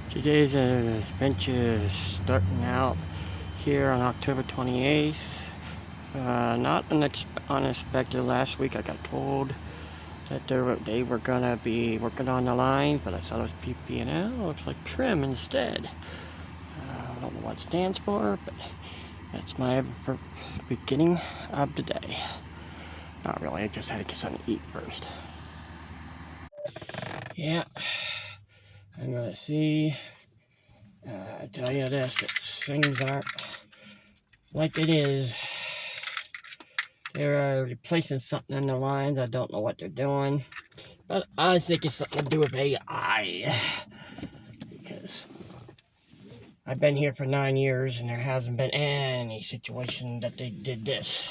Today's adventure is starting out here on October 28th. Not unexpected. Last week I got told that they were gonna be working on the line, but I thought it was PP&L. Looks like trim instead. I don't know what it stands for, but that's my beginning of the day. Not really. I just had to get something to eat first. Yeah, I'm gonna see. I tell you this, things aren't like it is. They're replacing something in the lines. I don't know what they're doing, but I think it's something to do with AI, because I've been here for 9 years and there hasn't been any situation that they did this.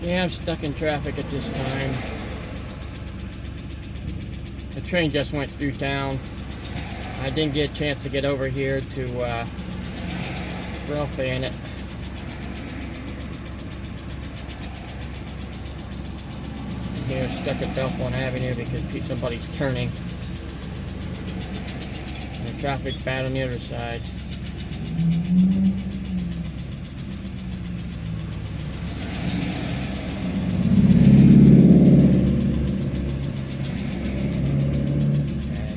Yeah, I'm stuck in traffic at this time. The train just went through town. I didn't get a chance to get over here to Ralph in it. I'm here stuck at Dunnstown Avenue because somebody's turning. And the traffic's bad on the other side.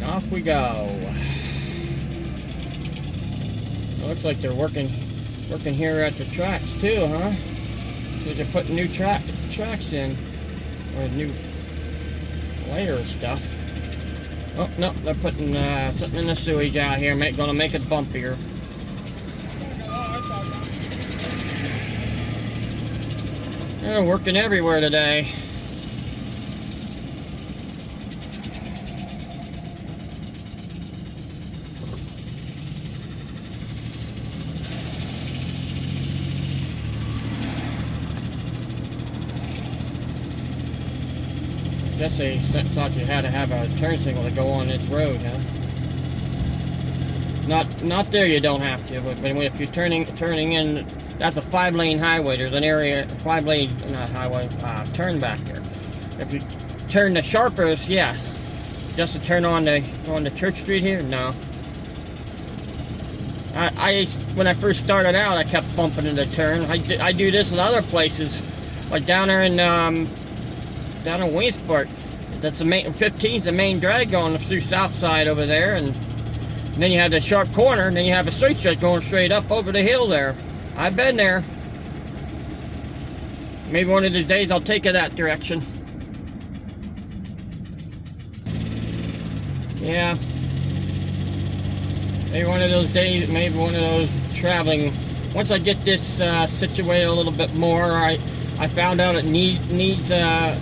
Off we go. It looks like they're working here at the tracks too, huh? So they're putting new tracks in, or new layer stuff. Oh no, they're putting something in the sewage out here, gonna make it bumpier. They're working everywhere today. I guess they thought you had to have a turn signal to go on this road, huh? Not there, you don't have to, but if you're turning in, that's a 5-lane highway. There's an area, 5-lane, not highway, turn back there. If you turn the sharpest, yes. Just to turn on the Church Street here, no. When I first started out, I kept bumping in the turn. I do this in other places, like down there in Weis part. That's the main 15's the main drag going through South Side over there, and then you have the sharp corner, and then you have a straight shot going straight up over the hill there. I've been there. Maybe one of these days I'll take it that direction. Yeah. Maybe one of those days, maybe one of those traveling. Once I get this situated a little bit more, I found out it needs a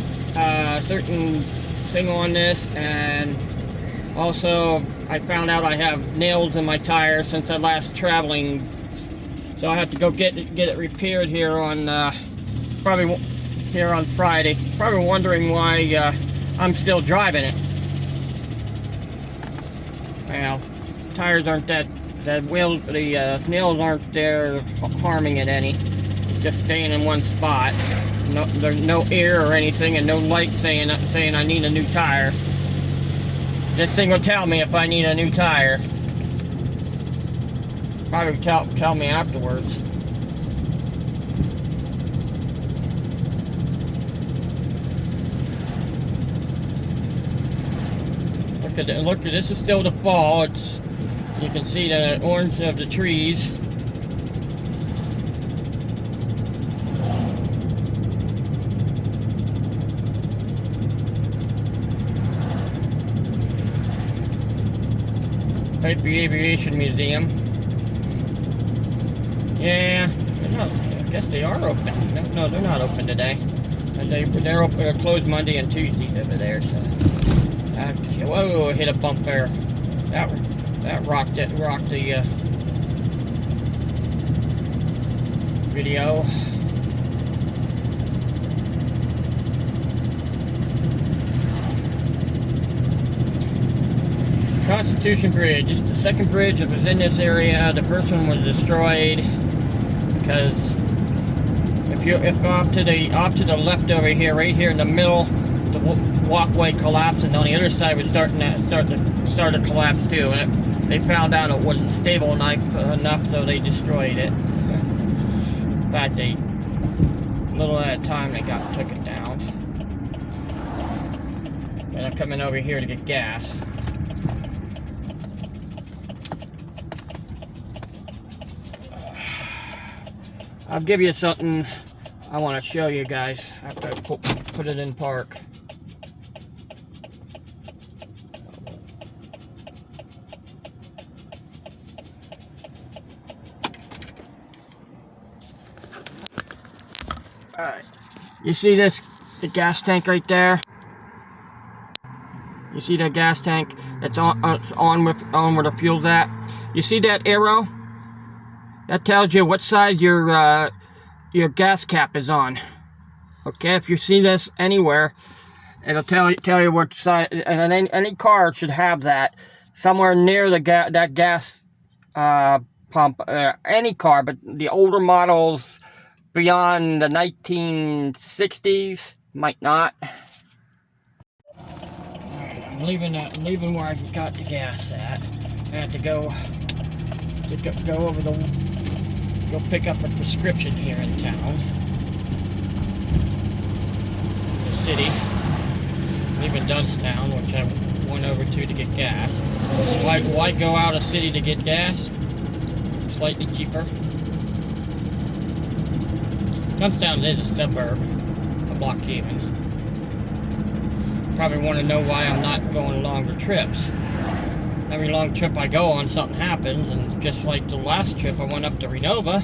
certain thing on this, and also I found out I have nails in my tire since I last traveling, so I have to go get it repaired here on probably here on Friday. Probably wondering why I'm still driving it. Well, tires aren't the nails aren't there harming it any. It's just staying in one spot. No, there's no air or anything, and no light saying I need a new tire. This thing will tell me if I need a new tire. Probably tell me afterwards. Look at this is still the fall. You can see the orange of the trees. Paper Aviation Museum. Yeah, I guess they are open. No, they're not open today. They're open. They're closed Monday and Tuesdays over there. So, okay, whoa! Hit a bump there. That rocked the video. Constitution Bridge. It's the second bridge that was in this area. The first one was destroyed because if off to the left over here, right here in the middle, the walkway collapsed, and on the other side was starting to collapse too. And they found out it wasn't stable enough, so they destroyed it. But a little at a time they took it down. And I'm coming over here to get gas. I'll give you something I want to show you guys after I put it in park. Alright, you see the gas tank right there? You see that gas tank? It's on where the fuel's at. You see that arrow? That tells you what side your gas cap is on. Okay, if you see this anywhere, it'll tell you what side. And any car should have that somewhere near the that gas pump. Any car, but the older models beyond the 1960s might not. Alright, I'm leaving where I got the gas at. I had to go pick up a prescription here in town. The city. Leaving Dunnstown, which I went over to get gas. Why go out of city to get gas? Slightly cheaper. Dunnstown is a suburb of Lockhaven. Probably want to know why I'm not going longer trips. Every long trip I go on, something happens, and just like the last trip I went up to Renova,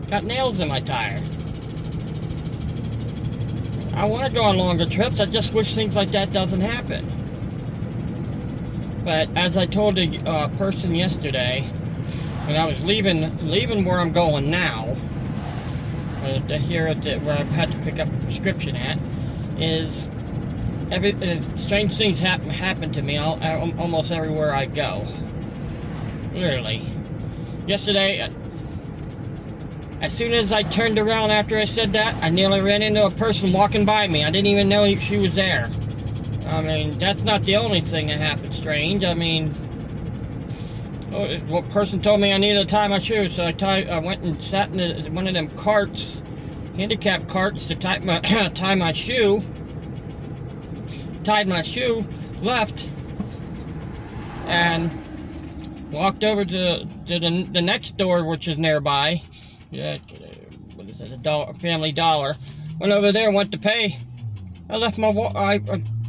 got nails in my tire. I want to go on longer trips, I just wish things like that doesn't happen. But as I told the person yesterday, when I was leaving where I'm going now, here where I've had to pick up a prescription at, is strange things happen to me almost everywhere I go. Literally. Yesterday, as soon as I turned around after I said that, I nearly ran into a person walking by me. I didn't even know she was there. I mean, that's not the only thing that happened strange. I mean, one person told me I needed to tie my shoes, so I went and sat in one of them carts, handicap carts, to tie my shoe. Tied my shoe, left, and walked over to the next store, which is nearby. What is it? A Family Dollar. Went over there, went to pay. I left my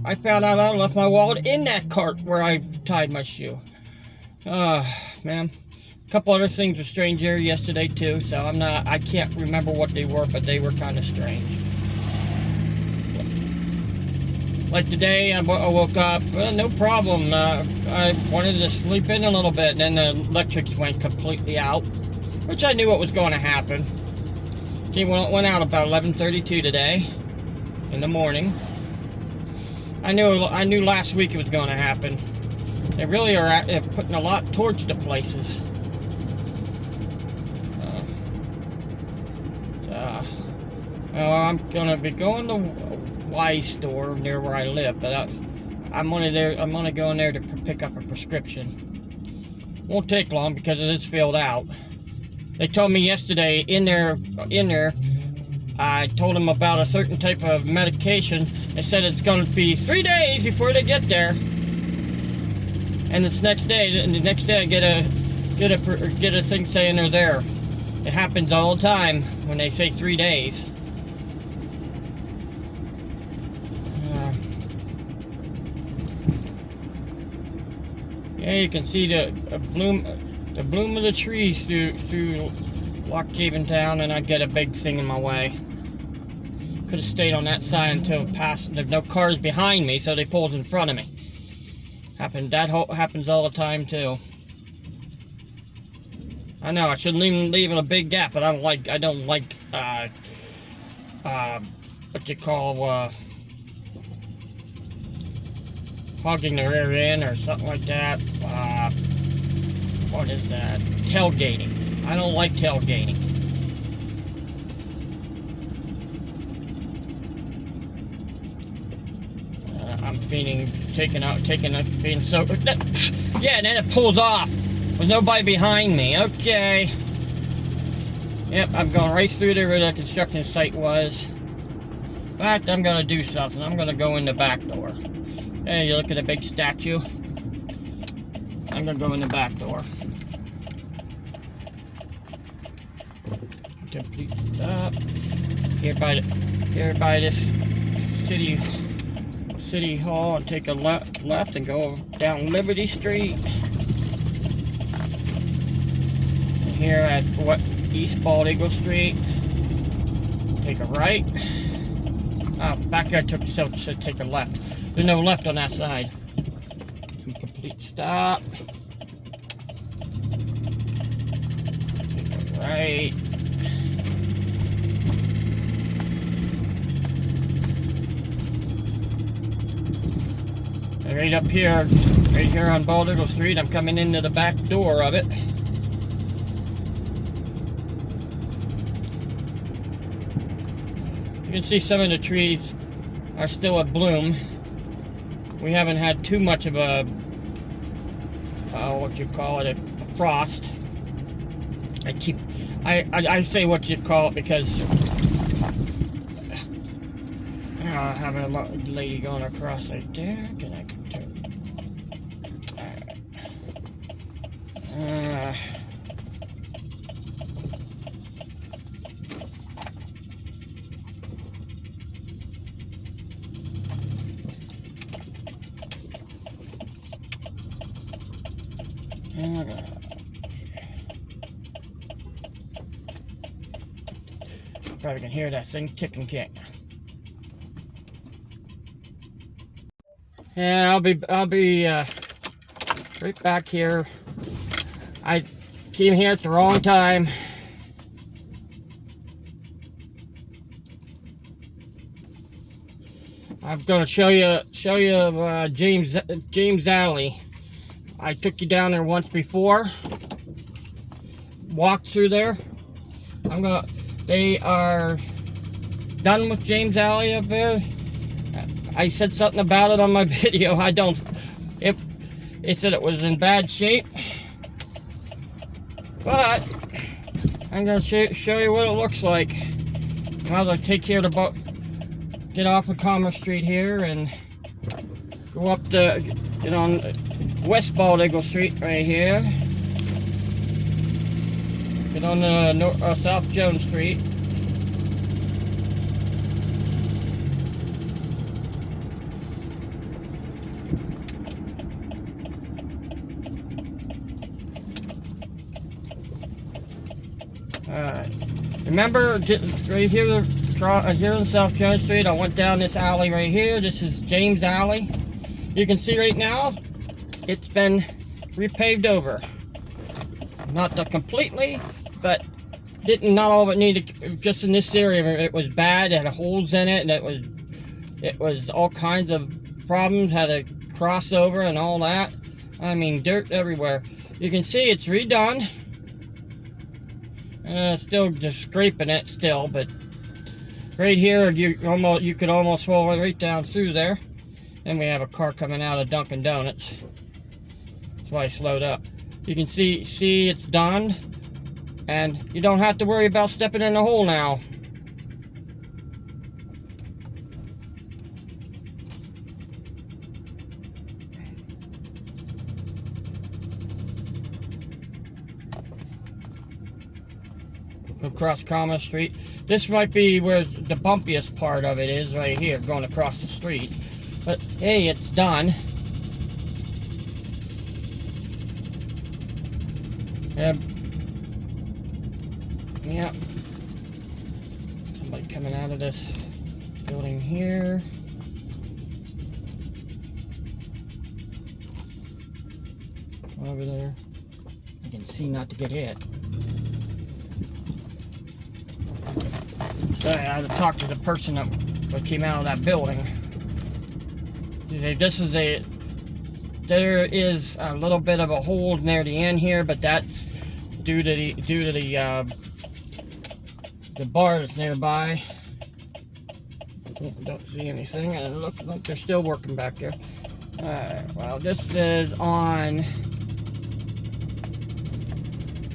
I found out I left my wallet in that cart where I tied my shoe. Man. A couple other things were strange here yesterday too, so I can't remember what they were, but they were kind of strange. Like today, I woke up, well, no problem. I wanted to sleep in a little bit, and then the electrics went completely out, which I knew what was going to happen. It went out about 11:32 today in the morning. I knew last week it was going to happen. They really are putting a lot towards the places. I'm gonna be going to Weis store near where I live, but I'm gonna go in there to pick up a prescription. Won't take long because it is filled out. They told me yesterday in there, I told them about a certain type of medication. They said it's going to be 3 days before they get there, and the next day I get a thing saying they're there. It happens all the time when they say 3 days. Yeah, you can see the bloom of the trees through Lockhaven town, and I get a big thing in my way. Could have stayed on that side until past. There's no cars behind me, so they pulls in front of me. Happens all the time too. I know I shouldn't even leave in a big gap, but I don't like what you call hogging the rear end or something like that. What is that? Tailgating. I don't like tailgating. I'm being being so... Yeah, and then it pulls off with nobody behind me. Okay. Yep, I'm going right through there where the construction site was. In fact, I'm going to do something. I'm going to go in the back door. Hey, you look at the big statue? I'm going to go in the back door. Complete stop. Here by this city hall, and take a left and go down Liberty Street. And here at East Bald Eagle Street, take a right. Back there should take a left. There's no left on that side. Complete stop. Take a right. Right up here, right here on Bald Eagle Street, I'm coming into the back door of it. You can see some of the trees are still in bloom. We haven't had too much of a, what you call it, a frost. I say what you call it because I have a lady going across right there. Can I turn? Alright. Probably can hear that thing tick and kick. Yeah, I'll be right back here. I came here at the wrong time. I'm gonna show you James Alley. I took you down there once before. Walked through there. They are done with James Alley up there. I said something about it on my video. It said it was in bad shape. But I'm gonna show you what it looks like. I'll take care of the boat. Get off of Commerce Street here and go up get on West Bald Eagle Street right here. Get on the South Jones Street. Alright. Remember, right here, here on South Jones Street, I went down this alley right here. This is James Alley. You can see right now, it's been repaved over. Not completely, but not all of it needed. Just in this area, it was bad. It had holes in it, and it was all kinds of problems. Had a crossover and all that. I mean, dirt everywhere. You can see it's redone. Still just scraping it still, but right here you could almost roll right down through there. And we have a car coming out of Dunkin' Donuts. That's why I slowed up. You can see it's done, and you don't have to worry about stepping in the hole now. Across Commerce Street. This might be where the bumpiest part of it is, right here, going across the street. But hey, it's done. Yeah. Somebody coming out of this building here. Over there. You can see not to get hit. So I had to talk to the person that came out of that building. This is There is a little bit of a hole near the end here, but that's due to the bars nearby. Don't see anything, and it looks like they're still working back there. Alright, well, this is on,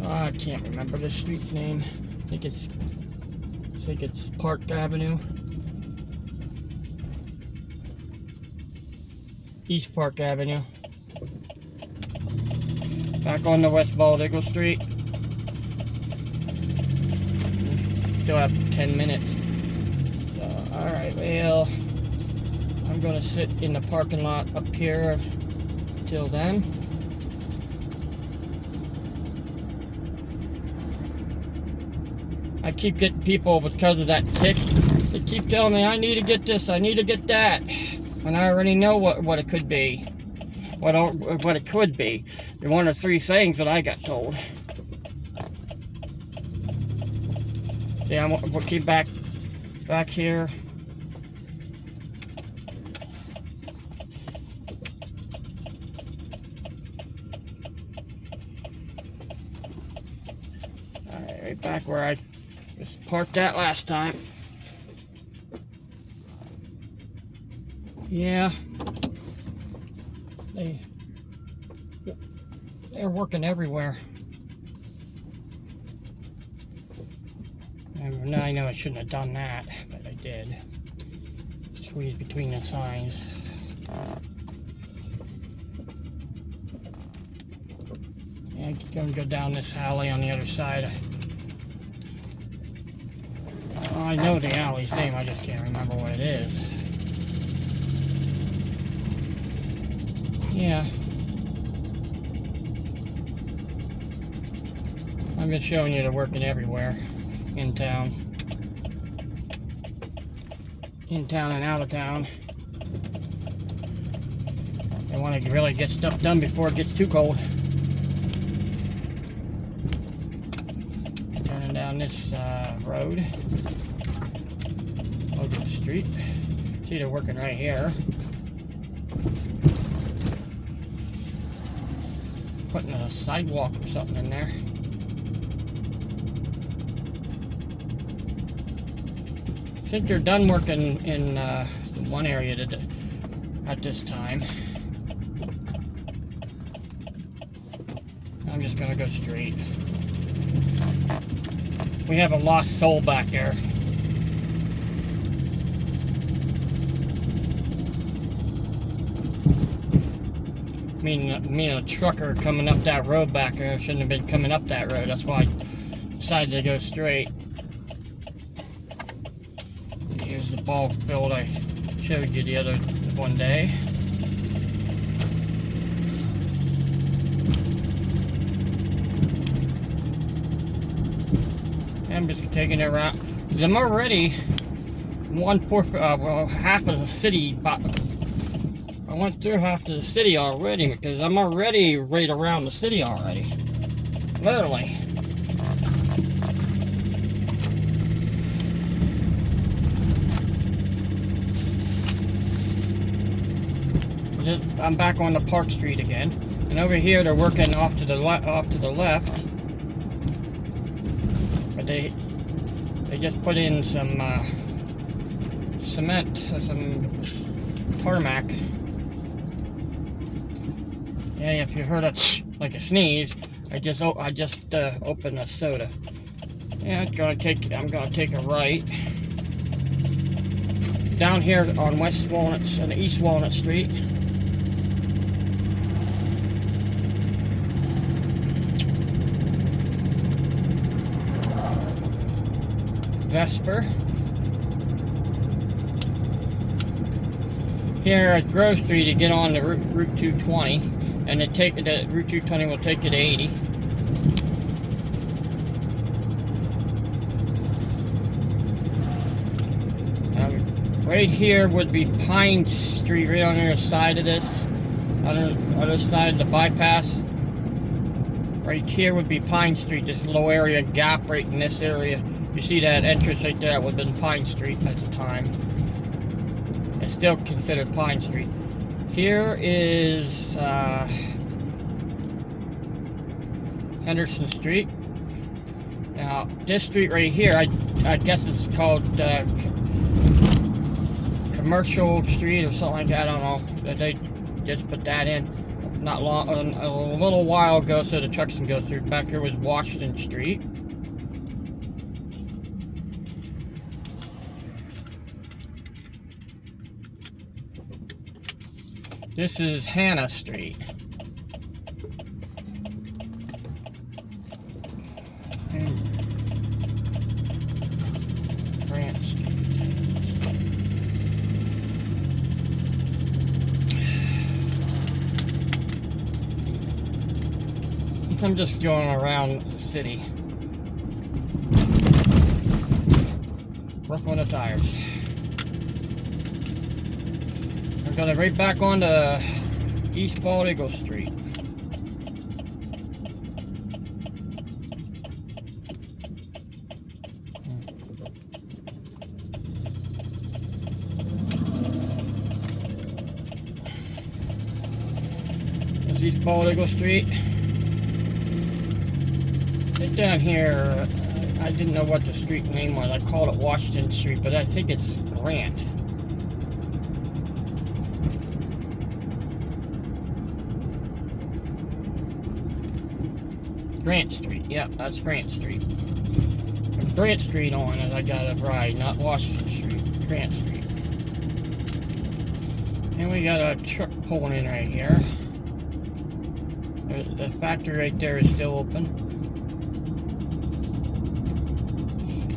I can't remember the street's name. I think it's Park Avenue. East Park Avenue. Back on the West Bald Eagle Street. Still have 10 minutes. So, alright, well, I'm gonna sit in the parking lot up here till then. I keep getting people because of that tick. They keep telling me I need to get this, I need to get that. And I already know what it could be. What it could be. One of three things that I got told. See, we'll keep back here. Alright, right back where I just parked that last time. Yeah. They're working everywhere. And I know I shouldn't have done that, but I did. Squeeze between the signs. Yeah, I'm gonna go down this alley on the other side. Oh, I know the alley's name, I just can't remember what it is. Yeah. I'm just showing you they're working everywhere in town. In town and out of town. They want to really get stuff done before it gets too cold. Turning down this road. Logan Street. See, they're working right here. Putting a sidewalk or something in there. I think they're done working in one area at this time. I'm just gonna go straight. We have a lost soul back there. Me and a trucker coming up that road back there. Shouldn't have been coming up that road. That's why I decided to go straight. And here's the ball field I showed you the other one day. I'm just taking it around because I'm already half of the city. I went through half of the city already because I'm already right around the city already. Literally. I'm back on the Park Street again, and over here they're working off to the left. But they just put in some cement, some tarmac. Yeah, if you heard like a sneeze, I just opened a soda. Yeah, I'm gonna take a right down here on West Walnut and East Walnut Street. Vesper. Here at Grove Street, you get on the Route 220, and the Route 220 will take you to 80. Right here would be Pine Street, right on the other side of this, other side of the bypass. Right here would be Pine Street, this little area gap right in this area. You see that entrance right there? That would have been Pine Street at the time. It's still considered Pine Street. Here is Henderson Street. Now, this street right here, I guess it's called Commercial Street or something like that. I don't know. They just put that in not long, a little while ago, so the trucks can go through. Back here was Washington Street. This is Hannah Street. Grant Street. I'm just going around the city. Working on the tires. I'm going right back on to East Bald Eagle Street. This is East Bald Eagle Street. Right down here, I didn't know what the street name was. I called it Washington Street, but I think it's Grant. Grant Street, yeah, that's Grant Street. From Grant Street on, as I got it right, not Washington Street, Grant Street. And we got a truck pulling in right here. The factory right there is still open.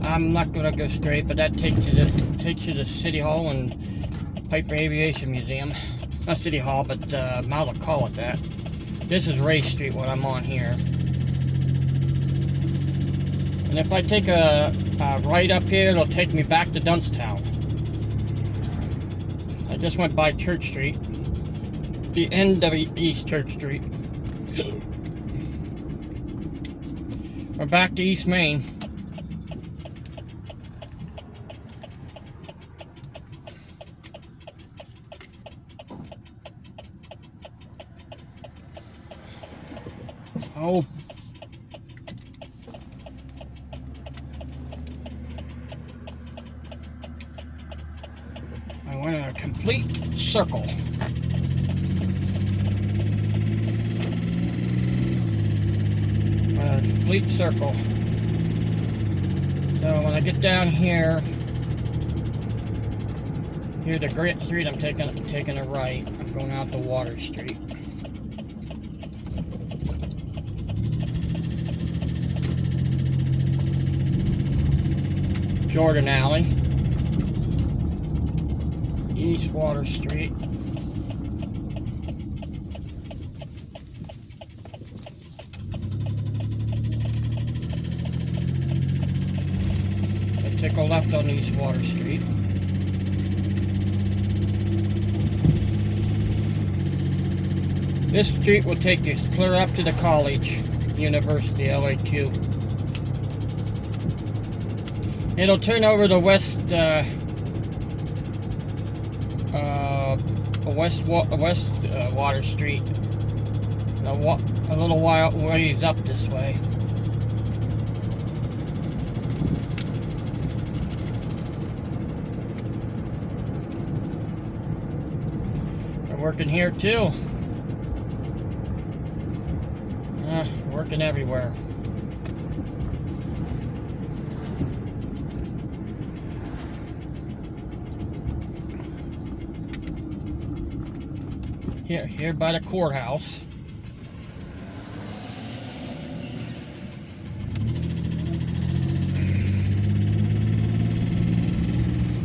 I'm not gonna go straight, but that takes you to City Hall and Piper Aviation Museum. Not City Hall, but I'll call it that. This is Ray Street, what I'm on here. And if I take a right up here, it'll take me back to Dunnstown. I just went by Church Street, the end of East Church Street. We're back to East Main. Oh. I went in a complete circle. A complete circle. So when I get down here to Grant Street, I'm taking a right. I'm going out to Water Street. Jordan Alley, East Water Street, I take a left on East Water Street. This street will take you clear up to the college, University, LAQ. It'll turn over to West Water Street. A little while ways up this way. They're working here too. Working everywhere. Here by the courthouse.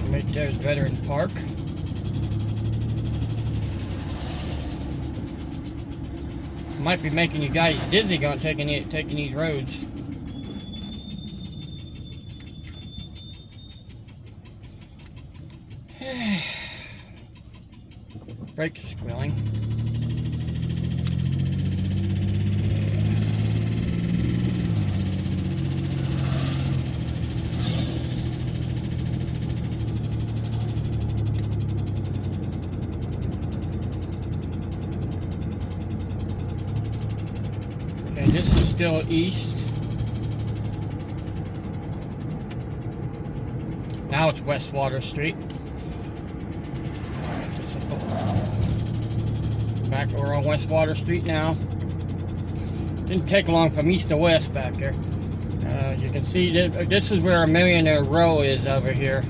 Right there's Veteran Park. Might be making you guys dizzy going taking these roads. Brakes are squealing. still east. Now it's Westwater Street. Back we're on Westwater Street now. Didn't take long from east to west back there. You can see this is where Millionaire Row is over here.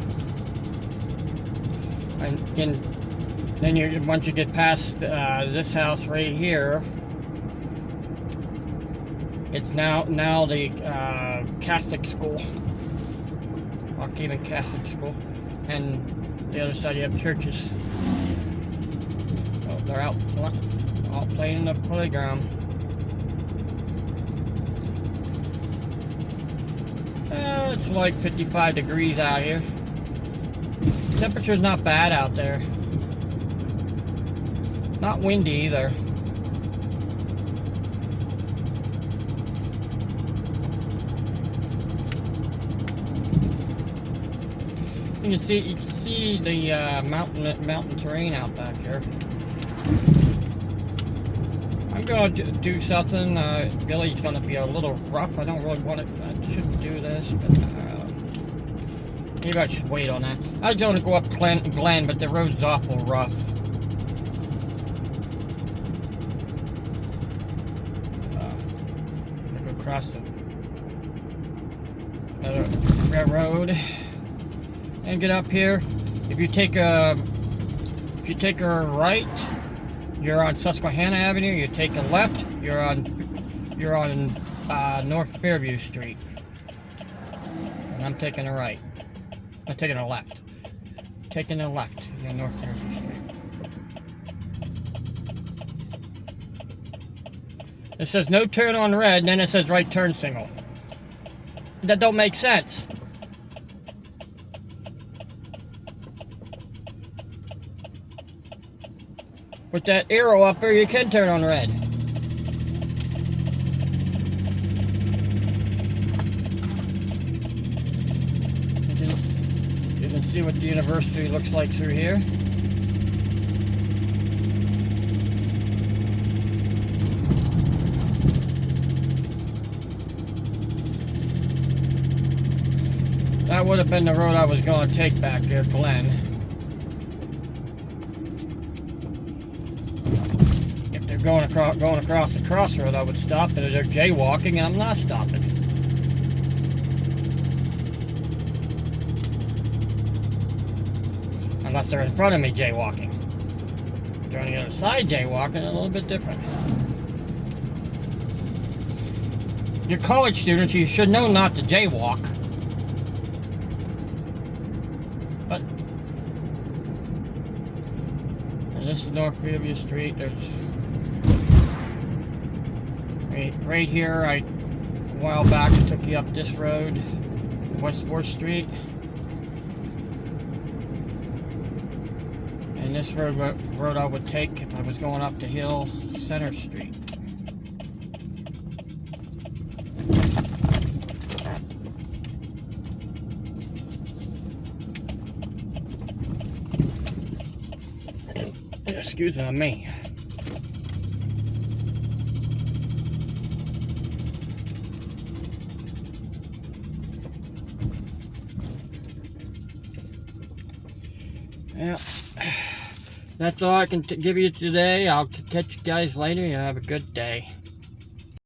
And then once you get past this house right here, it's now the Catholic school, Waukegan Catholic school, and the other side you have churches. Oh, they're out playing in the playground. It's like 55 degrees out here. Temperature's not bad out there. Not windy either. You can see the mountain terrain out back here. I'm going to do something. Billy's going to be a little rough. I don't really want it. I shouldn't do this, but maybe I should wait on that. I was going to go up Glen, but the road's awful rough. I'm going to go across the railroad and get up here. If you take a right, you're on Susquehanna Avenue. You take a left, you're on North Fairview Street. And I'm taking a right. I'm taking a left. Taking a left, you're on North Fairview Street. It says no turn on red, and then it says right turn signal. That don't make sense. With that arrow up there, you can turn on red. You can see what the university looks like through here. That would have been the road I was going to take back there, Glen. Going across the crossroad, I would stop, but if they're jaywalking, I'm not stopping. Unless they're in front of me jaywalking. If they're on the other side jaywalking, a little bit different. You're college students, you should know not to jaywalk. But and this is North Fairview Street. There's right here, a while back I took you up this road, West 4th Street. And this road I would take if I was going up the hill, Center Street. Excuse me. Yeah, that's all I can give you today. I'll catch you guys later. You have a good day.